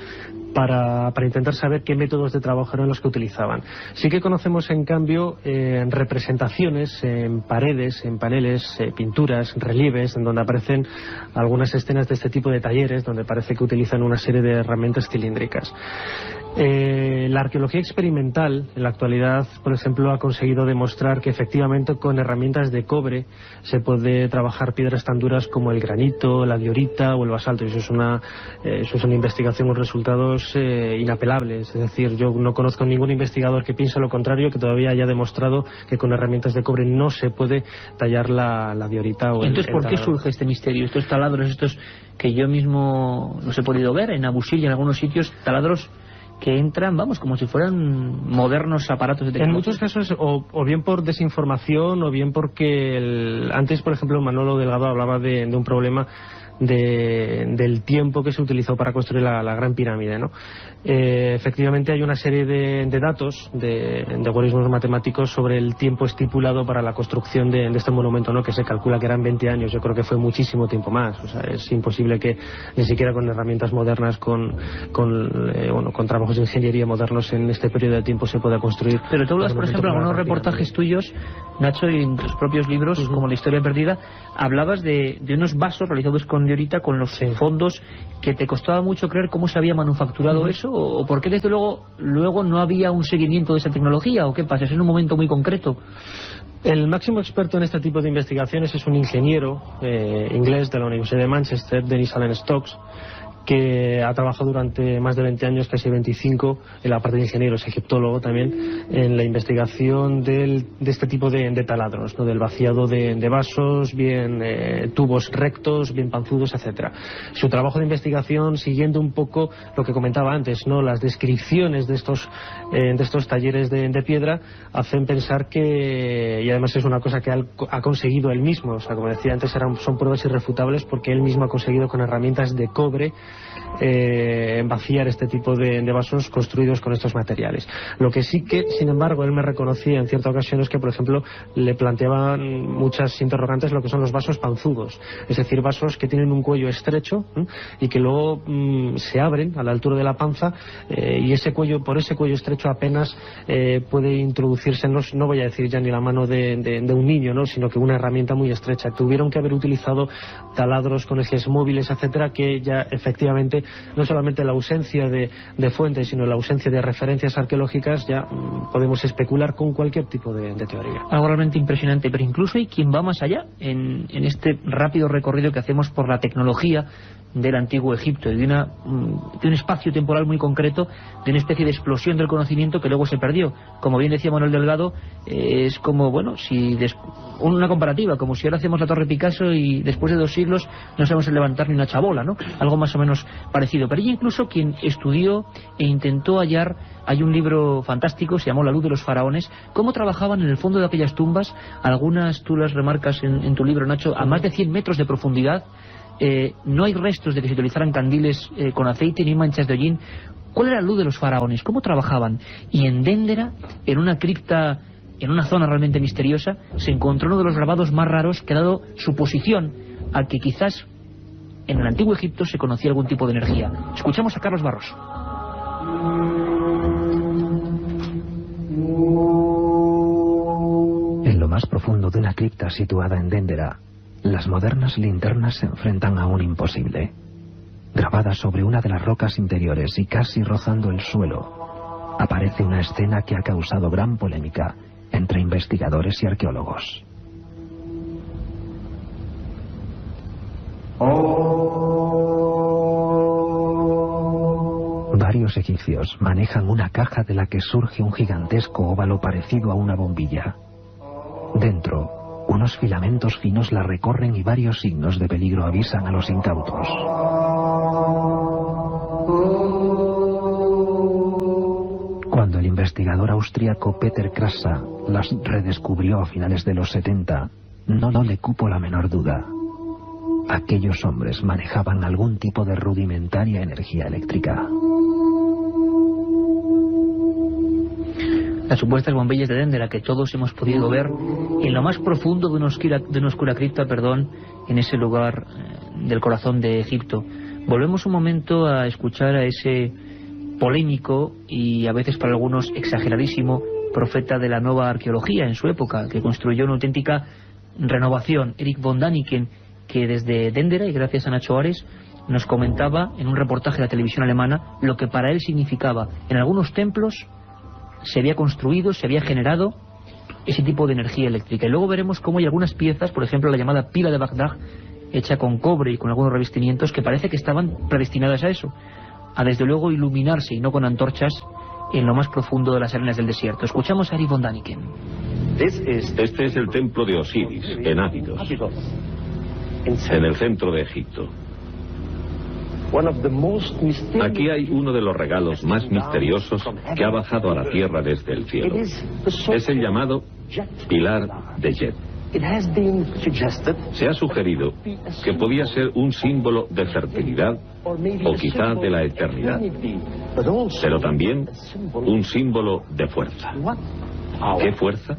para intentar saber qué métodos de trabajo eran los que utilizaban. Sí que conocemos, en cambio, representaciones en paredes, en paneles, pinturas, relieves, en donde aparecen algunas escenas de este tipo de talleres, donde parece que utilizan una serie de herramientas cilíndricas. La arqueología experimental, en la actualidad, por ejemplo, ha conseguido demostrar que efectivamente con herramientas de cobre se puede trabajar piedras tan duras como el granito, la diorita o el basalto. Y eso es una investigación con resultados inapelables. Es decir, yo no conozco ningún investigador que piense lo contrario, que todavía haya demostrado que con herramientas de cobre no se puede tallar la diorita o Entonces, ¿por qué surge este misterio? Estos taladros, estos que yo mismo los he podido ver en Abusil y en algunos sitios, taladros que entran, vamos, como si fueran modernos aparatos de tecnología. En muchos casos, o bien por desinformación, o bien porque antes, por ejemplo, Manolo Delgado hablaba de un problema del tiempo que se utilizó para construir la Gran Pirámide, ¿no? Efectivamente hay una serie de datos, de algoritmos matemáticos sobre el tiempo estipulado para la construcción de este monumento, ¿no? Que se calcula que eran 20 años. Yo creo que fue muchísimo tiempo más. O sea, es imposible que ni siquiera con herramientas modernas, con trabajos de ingeniería modernos en este periodo de tiempo se pueda construir. Pero tú hablas, por ejemplo, en algunos reportajes tuyos, Nacho, y en tus propios libros, como La historia perdida, hablabas de unos vasos realizados con diorita, con los fondos, que te costaba mucho creer cómo se había manufacturado eso, o por qué desde luego no había un seguimiento de esa tecnología, o qué pasa, es en un momento muy concreto. El máximo experto en este tipo de investigaciones es un ingeniero inglés de la Universidad de Manchester, Dennis Allen Stokes, que ha trabajado durante más de 20 años, casi 25, en la parte de ingeniero, es egiptólogo también, en la investigación de este tipo de taladros, ¿no? Del vaciado de vasos, bien tubos rectos, bien panzudos, etcétera. Su trabajo de investigación, siguiendo un poco lo que comentaba antes, ¿no? Las descripciones de estos talleres de piedra, hacen pensar que, y además es una cosa que ha conseguido él mismo, o sea, como decía antes, son pruebas irrefutables, porque él mismo ha conseguido con herramientas de cobre vaciar este tipo de vasos construidos con estos materiales. Lo que sí que, sin embargo, él me reconocía en cierta ocasión es que, por ejemplo, le planteaban muchas interrogantes lo que son los vasos panzudos, es decir, vasos que tienen un cuello estrecho y que luego se abren a la altura de la panza, y por ese cuello estrecho apenas puede introducirse, no voy a decir ya ni la mano de un niño, ¿no? Sino que una herramienta muy estrecha. Tuvieron que haber utilizado taladros con ejes móviles, etcétera, que ya efectivamente, no solamente la ausencia de fuentes, sino la ausencia de referencias arqueológicas, ya podemos especular con cualquier tipo de teoría. Algo realmente impresionante, pero incluso hay quien va más allá en este rápido recorrido que hacemos por la tecnología del antiguo Egipto y de un espacio temporal muy concreto, de una especie de explosión del conocimiento que luego se perdió. Como bien decía Manuel Delgado, es como, bueno, una comparativa, como si ahora hacemos la Torre Picasso y después de 2 siglos no sabemos levantar ni una chabola, ¿no? Algo más o menos parecido. Pero hay incluso quien estudió e intentó hallar, hay un libro fantástico, se llamó La luz de los faraones, cómo trabajaban en el fondo de aquellas tumbas, algunas tú las remarcas en tu libro, Nacho, a más de 100 metros de profundidad. No hay restos de que se utilizaran candiles con aceite ni manchas de hollín. ¿Cuál era la luz de los faraones? ¿Cómo trabajaban? Y en Déndera, en una cripta, en una zona realmente misteriosa, se encontró uno de los grabados más raros que ha dado su posición a que quizás en el antiguo Egipto se conocía algún tipo de energía. Escuchamos a Carlos Barroso. En lo más profundo de una cripta situada en Déndera, las modernas linternas se enfrentan a un imposible. Grabada sobre una de las rocas interiores y casi rozando el suelo, aparece una escena que ha causado gran polémica entre investigadores y arqueólogos. Varios egipcios manejan una caja de la que surge un gigantesco óvalo parecido a una bombilla. Dentro, unos filamentos finos la recorren y varios signos de peligro avisan a los incautos. Cuando el investigador austríaco Peter Krasa las redescubrió a finales de los 70, no le cupo la menor duda. Aquellos hombres manejaban algún tipo de rudimentaria energía eléctrica. Las supuestas bombillas de Déndera que todos hemos podido ver en lo más profundo de una oscura cripta, en ese lugar del corazón de Egipto. Volvemos un momento a escuchar a ese polémico y a veces para algunos exageradísimo profeta de la nueva arqueología en su época, que construyó una auténtica renovación, Erik von Däniken, que desde Déndera y gracias a Nacho Ares nos comentaba en un reportaje de la televisión alemana lo que para él significaba en algunos templos se había construido, se había generado ese tipo de energía eléctrica. Y luego veremos cómo hay algunas piezas, por ejemplo la llamada pila de Bagdad, hecha con cobre y con algunos revestimientos, que parece que estaban predestinadas a eso, a desde luego iluminarse y no con antorchas en lo más profundo de las arenas del desierto. Escuchamos a Erik von Däniken. Este es el templo de Osiris, en Abidos, en el centro de Egipto. Aquí hay uno de los regalos más misteriosos que ha bajado a la tierra desde el cielo. Es el llamado Pilar de Jet. Se ha sugerido que podía ser un símbolo de fertilidad o quizá de la eternidad, pero también un símbolo de fuerza. ¿Qué fuerza?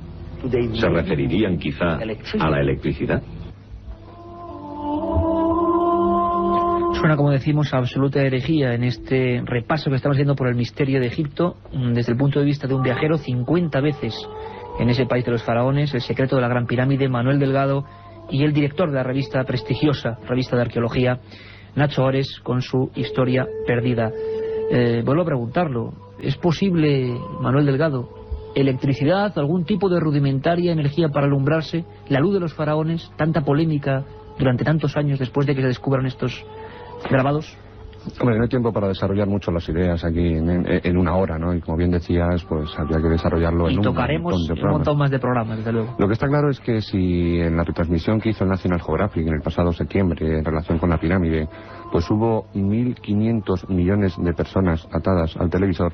¿Se referirían quizá a la electricidad? Suena, como decimos, a absoluta herejía en este repaso que estamos haciendo por el misterio de Egipto desde el punto de vista de un viajero 50 veces en ese país de los faraones, el secreto de la Gran Pirámide, Manuel Delgado, y el director de la revista prestigiosa, revista de arqueología, Nacho Ores, con su Historia Perdida. Vuelvo a preguntarlo, ¿es posible, Manuel Delgado, electricidad, algún tipo de rudimentaria energía para alumbrarse, la luz de los faraones, tanta polémica durante tantos años después de que se descubran estos grabados? Hombre, no hay tiempo para desarrollar mucho las ideas aquí en una hora, ¿no? Y como bien decías, pues habría que desarrollarlo en un montón de programas. Y tocaremos un montón más de programas, desde luego. Lo que está claro es que si en la retransmisión que hizo el National Geographic en el pasado septiembre en relación con la pirámide, pues hubo 1.500 millones de personas atadas al televisor,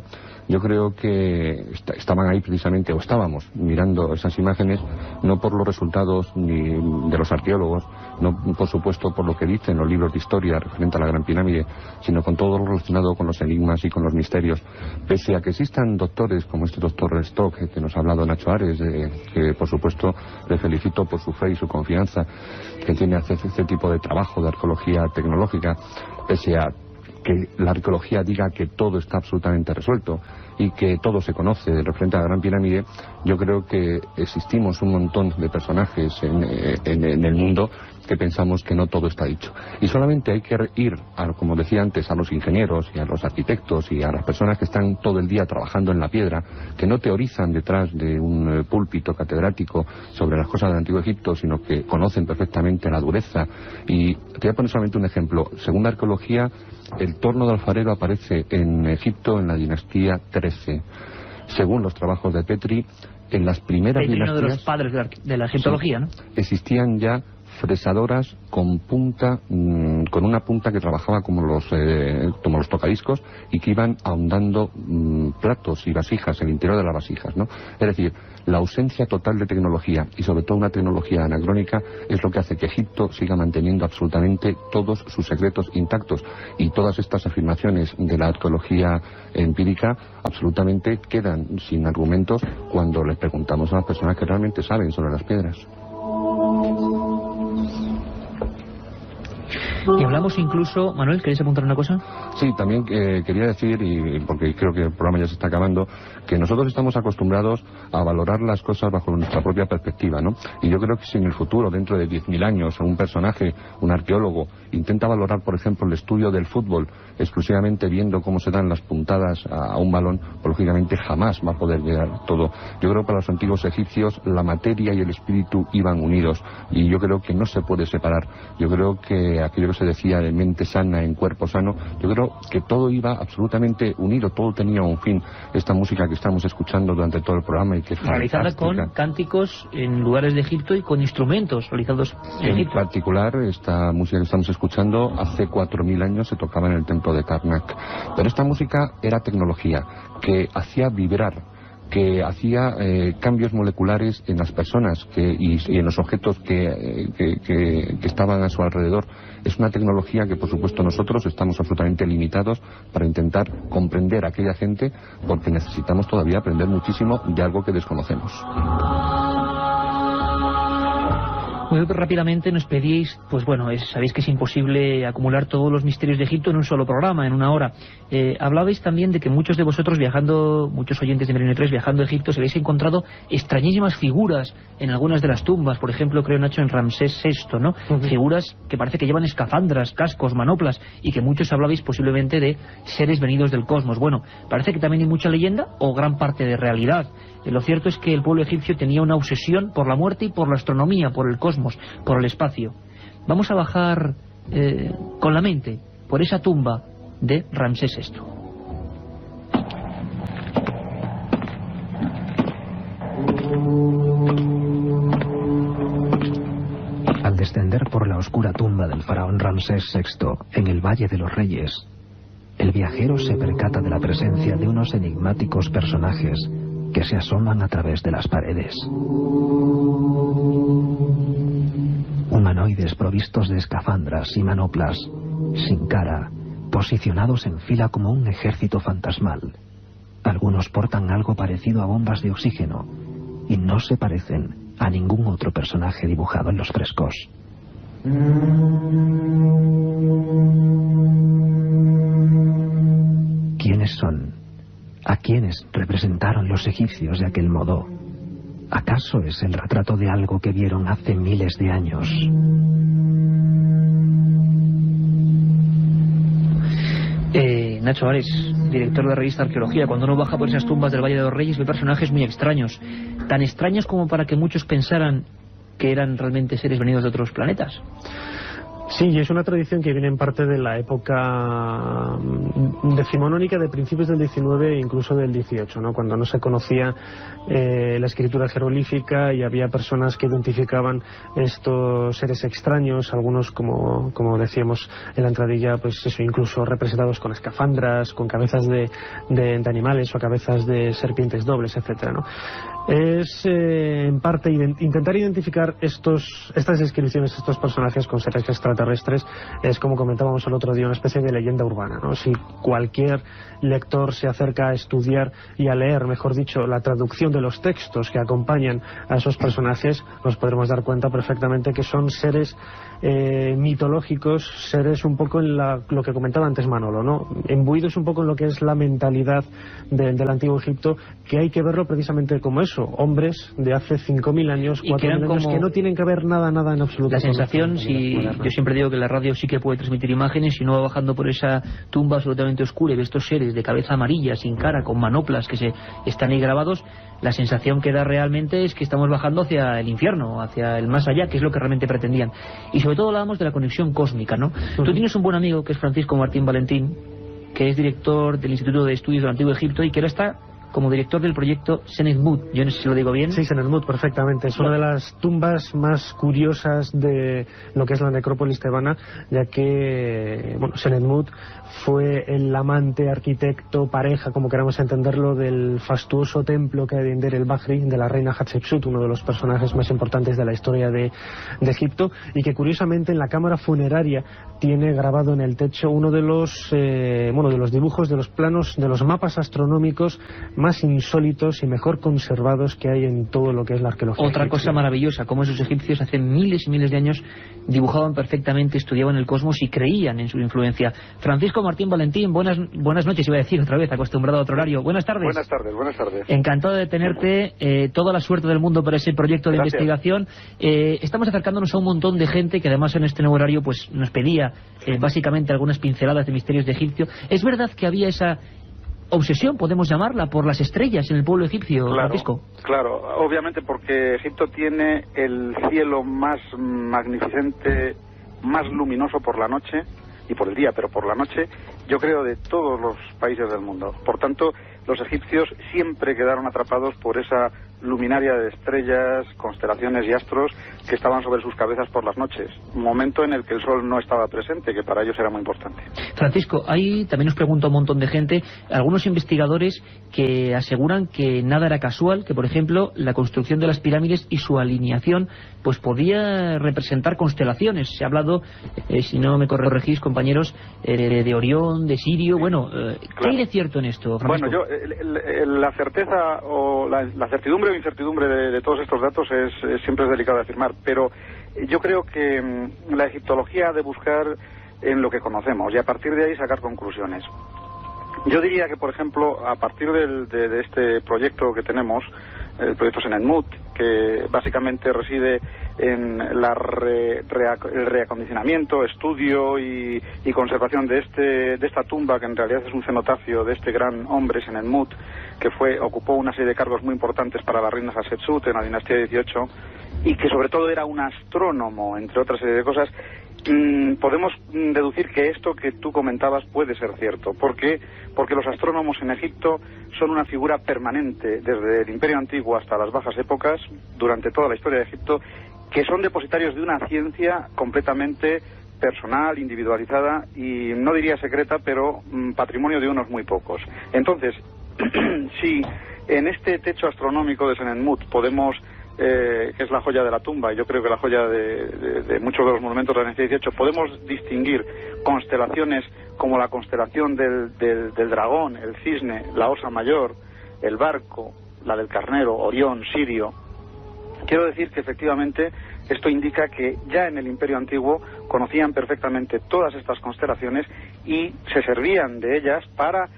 yo creo que estaban ahí precisamente, o estábamos mirando esas imágenes, no por los resultados ni de los arqueólogos, no por supuesto por lo que dicen los libros de historia referente a la Gran Pirámide, sino con todo lo relacionado con los enigmas y con los misterios. Pese a que existan doctores como este doctor Stock, que nos ha hablado Nacho Ares, que por supuesto le felicito por su fe y su confianza, que tiene hacer este tipo de trabajo de arqueología tecnológica, pese a que la arqueología diga que todo está absolutamente resuelto y que todo se conoce referente a la Gran Pirámide, yo creo que existimos un montón de personajes en el mundo que pensamos que no todo está dicho. Y solamente hay que ir, como decía antes, a los ingenieros y a los arquitectos y a las personas que están todo el día trabajando en la piedra, que no teorizan detrás de un púlpito catedrático sobre las cosas del Antiguo Egipto, sino que conocen perfectamente la dureza. Y te voy a poner solamente un ejemplo. Según la arqueología, el torno de alfarero aparece en Egipto en la dinastía 13. Según los trabajos de Petri, en las primeras dinastías... uno de los padres de la egiptología, ¿no? Existían ya fresadoras con punta, con una punta que trabajaba como los tocadiscos y que iban ahondando platos y vasijas, el interior de las vasijas, ¿no? Es decir, la ausencia total de tecnología y sobre todo una tecnología anacrónica es lo que hace que Egipto siga manteniendo absolutamente todos sus secretos intactos, y todas estas afirmaciones de la arqueología empírica absolutamente quedan sin argumentos cuando les preguntamos a las personas que realmente saben sobre las piedras. Y hablamos incluso... Manuel, ¿queréis apuntar una cosa? Sí, también quería decir, y porque creo que el programa ya se está acabando, que nosotros estamos acostumbrados a valorar las cosas bajo nuestra propia perspectiva, ¿no? Y yo creo que si en el futuro, dentro de 10.000 años, un personaje, un arqueólogo, intenta valorar, por ejemplo, el estudio del fútbol exclusivamente viendo cómo se dan las puntadas a un balón, pues lógicamente jamás va a poder llegar todo. Yo creo que para los antiguos egipcios la materia y el espíritu iban unidos, y yo creo que no se puede separar. Yo creo que aquello que se decía de mente sana en cuerpo sano, yo creo que todo iba absolutamente unido, todo tenía un fin. Esta música que estamos escuchando durante todo el programa y que es realizada con cánticos en lugares de Egipto y con instrumentos realizados en Egipto. En particular, esta música que estamos escuchando hace 4.000 años se tocaba en el templo de Karnak. Pero esta música era tecnología que hacía vibrar, que hacía cambios moleculares en las personas y en los objetos que estaban a su alrededor. Es una tecnología que, por supuesto, nosotros estamos absolutamente limitados para intentar comprender a aquella gente, porque necesitamos todavía aprender muchísimo de algo que desconocemos. Muy rápidamente nos pedíais, pues bueno, sabéis que es imposible acumular todos los misterios de Egipto en un solo programa, en una hora. Hablabais también de que muchos de vosotros muchos oyentes de Milenio 3 viajando a Egipto, se habéis encontrado extrañísimas figuras en algunas de las tumbas, por ejemplo, creo, Nacho, en Ramsés VI, ¿no? Figuras que parece que llevan escafandras, cascos, manoplas, y que muchos hablabais posiblemente de seres venidos del cosmos. Bueno, parece que también hay mucha leyenda o gran parte de realidad. Lo cierto es que el pueblo egipcio tenía una obsesión por la muerte y por la astronomía, por el cosmos, por el espacio. Vamos a bajar con la mente por esa tumba de Ramsés VI. Al descender por la oscura tumba del faraón Ramsés VI en el Valle de los Reyes, el viajero se percata de la presencia de unos enigmáticos personajes que se asoman a través de las paredes. Humanoides provistos de escafandras y manoplas, sin cara, posicionados en fila como un ejército fantasmal. Algunos portan algo parecido a bombas de oxígeno y no se parecen a ningún otro personaje dibujado en los frescos. ¿Quiénes son? ¿A quiénes representaron los egipcios de aquel modo? ¿Acaso es el retrato de algo que vieron hace miles de años? Nacho Ares, director de la revista Arqueología, cuando uno baja por esas tumbas del Valle de los Reyes ve personajes muy extraños, tan extraños como para que muchos pensaran que eran realmente seres venidos de otros planetas. Sí, y es una tradición que viene en parte de la época decimonónica de principios del 19 e incluso del 18, ¿no? Cuando no se conocía la escritura jeroglífica y había personas que identificaban estos seres extraños, algunos como decíamos en la entradilla, pues eso, incluso representados con escafandras, con cabezas de animales o cabezas de serpientes dobles, etcétera, ¿no? Es en parte intentar identificar estas descripciones, estos personajes con seres extraterrestres, es, como comentábamos el otro día, una especie de leyenda urbana, ¿no? Si cualquier lector se acerca a estudiar y a leer, mejor dicho, la traducción de los textos que acompañan a esos personajes, nos podremos dar cuenta perfectamente que son seres mitológicos, seres un poco en lo que comentaba antes Manolo, ¿no? Imbuidos un poco en lo que es la mentalidad del antiguo Egipto, que hay que verlo precisamente como eso, hombres de hace 5.000 años, 4.000 años, que no tienen que ver nada en absoluto. La sensación, yo siempre digo que la radio sí que puede transmitir imágenes, si uno va bajando por esa tumba absolutamente oscura y ve estos seres de cabeza amarilla, sin cara, con manoplas que están ahí grabados, la sensación que da realmente es que estamos bajando hacia el infierno, hacia el más allá, que es lo que realmente pretendían. Y sobre todo hablábamos de la conexión cósmica, ¿no? Tú tienes un buen amigo que es Francisco Martín Valentín, que es director del Instituto de Estudios del Antiguo Egipto y que ahora está como director del proyecto Senetmut. Yo no sé si lo digo bien. Sí, Senetmut, perfectamente. Es una de las tumbas más curiosas de lo que es la necrópolis tebana, ya que Senetmut fue el amante, arquitecto, pareja, como queramos entenderlo, del fastuoso templo que hay en Der el Bahri, de la reina Hatshepsut, uno de los personajes más importantes de la historia de Egipto, y que curiosamente en la cámara funeraria tiene grabado en el techo uno de los dibujos, de los planos, de los mapas astronómicos más insólitos y mejor conservados que hay en todo lo que es la arqueología. Otra cosa maravillosa, como esos egipcios hace miles y miles de años dibujaban perfectamente, estudiaban el cosmos y creían en su influencia. Francisco Martín Valentín, buenas noches, iba a decir otra vez, acostumbrado a otro horario. Buenas tardes. Buenas tardes. Encantado de tenerte, toda la suerte del mundo para ese proyecto de investigación. Estamos acercándonos a un montón de gente que además en este nuevo horario pues nos pedía básicamente algunas pinceladas de misterios de Egipto. ¿Es verdad que había esa obsesión, podemos llamarla, por las estrellas en el pueblo egipcio, Francisco? Claro, obviamente porque Egipto tiene el cielo más magnificente, más luminoso por la noche y por el día, pero por la noche, yo creo, de todos los países del mundo. Por tanto, los egipcios siempre quedaron atrapados por esa luminaria de estrellas, constelaciones y astros que estaban sobre sus cabezas por las noches, momento en el que el sol no estaba presente, que para ellos era muy importante. Francisco, ahí también nos pregunta un montón de gente, algunos investigadores que aseguran que nada era casual, que por ejemplo la construcción de las pirámides y su alineación pues podía representar constelaciones. Se ha hablado, si no me corregís compañeros, de Orión, de Sirio. Bueno, ¿qué hay de cierto en esto, Francisco? Bueno, la certeza o la certidumbre o incertidumbre de todos estos datos siempre es delicado de afirmar, pero yo creo que la egiptología ha de buscar en lo que conocemos y a partir de ahí sacar conclusiones. Yo diría que, por ejemplo, a partir de este proyecto que tenemos, el proyecto Senetmut, que básicamente reside en el reacondicionamiento, estudio y conservación de esta tumba, que en realidad es un cenotafio de este gran hombre, Senetmut, que ocupó una serie de cargos muy importantes para la reina Hatshepsut en la dinastía 18 y que sobre todo era un astrónomo, entre otras serie de cosas. Podemos deducir que esto que tú comentabas puede ser cierto. ¿Por qué? Porque los astrónomos en Egipto son una figura permanente desde el Imperio Antiguo hasta las bajas épocas, durante toda la historia de Egipto, que son depositarios de una ciencia completamente personal, individualizada y no diría secreta, pero patrimonio de unos muy pocos. Entonces, si En este techo astronómico de Senenmut podemos, que es la joya de la tumba, y yo creo que la joya de muchos de los monumentos del siglo XVIII, podemos distinguir constelaciones como la constelación del dragón, el cisne, la osa mayor, el barco, la del carnero, Orión, Sirio. Quiero decir que efectivamente esto indica que ya en el Imperio Antiguo conocían perfectamente todas estas constelaciones y se servían de ellas para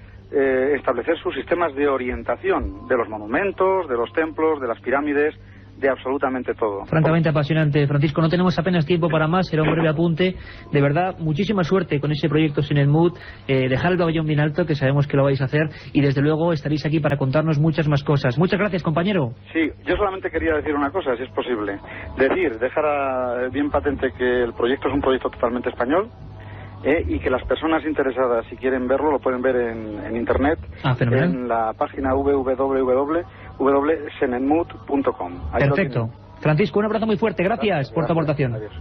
establecer sus sistemas de orientación de los monumentos, de los templos, de las pirámides, de absolutamente todo. Francamente apasionante, Francisco. No tenemos apenas tiempo para más, será un breve apunte. De verdad, muchísima suerte con ese proyecto Senenmut, dejar el pabellón bien alto, que sabemos que lo vais a hacer, y desde luego estaréis aquí para contarnos muchas más cosas. Muchas gracias, compañero. Sí, yo solamente quería decir una cosa, si es posible. Dejar bien patente que el proyecto es un proyecto totalmente español, y que las personas interesadas, si quieren verlo, lo pueden ver en internet, en la página www.senenmut.com. Perfecto. Francisco, un abrazo muy fuerte, gracias por tu aportación. Adiós.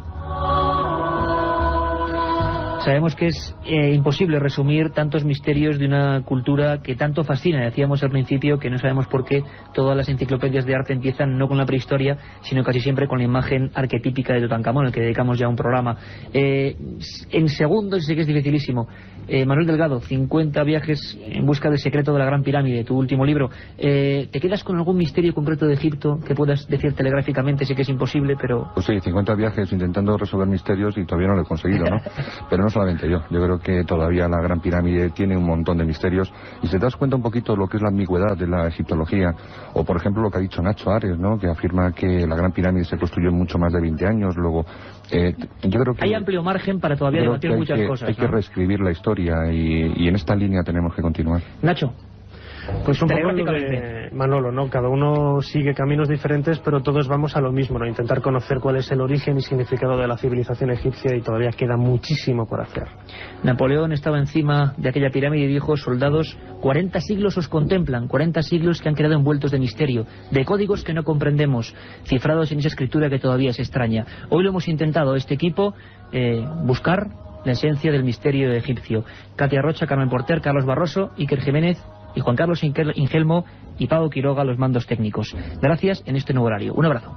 Sabemos que es imposible resumir tantos misterios de una cultura que tanto fascina. Decíamos al principio que no sabemos por qué todas las enciclopedias de arte empiezan no con la prehistoria, sino casi siempre con la imagen arquetípica de Tutankamón, al que dedicamos ya un programa. En segundos, sé que es dificilísimo. Manuel Delgado, 50 viajes en busca del secreto de la Gran Pirámide, tu último libro. ¿Te quedas con algún misterio concreto de Egipto que puedas decir telegráficamente? Sé que es imposible, pero... Pues sí, 50 viajes intentando resolver misterios y todavía no lo he conseguido, ¿no? Pero no solamente yo creo que todavía la Gran Pirámide tiene un montón de misterios, y si te das cuenta un poquito lo que es la ambigüedad de la egiptología, o por ejemplo lo que ha dicho Nacho Ares, ¿no?, que afirma que la Gran Pirámide se construyó en mucho más de 20 años, luego yo creo que hay amplio margen para todavía debatir muchas cosas. Hay que reescribir la historia y en esta línea tenemos que continuar. Nacho. Pues un poco lo de Manolo, ¿no? Cada uno sigue caminos diferentes, pero todos vamos a lo mismo, ¿no? Intentar conocer cuál es el origen y significado de la civilización egipcia, y todavía queda muchísimo por hacer. Napoleón estaba encima de aquella pirámide y dijo: soldados, 40 siglos os contemplan, 40 siglos que han quedado envueltos de misterio, de códigos que no comprendemos, cifrados en esa escritura que todavía es extraña. Hoy lo hemos intentado, este equipo, buscar la esencia del misterio egipcio. Katia Rocha, Carmen Porter, Carlos Barroso, Iker Jiménez y Juan Carlos Ingelmo y Pau Quiroga, los mandos técnicos. Gracias en este nuevo horario. Un abrazo.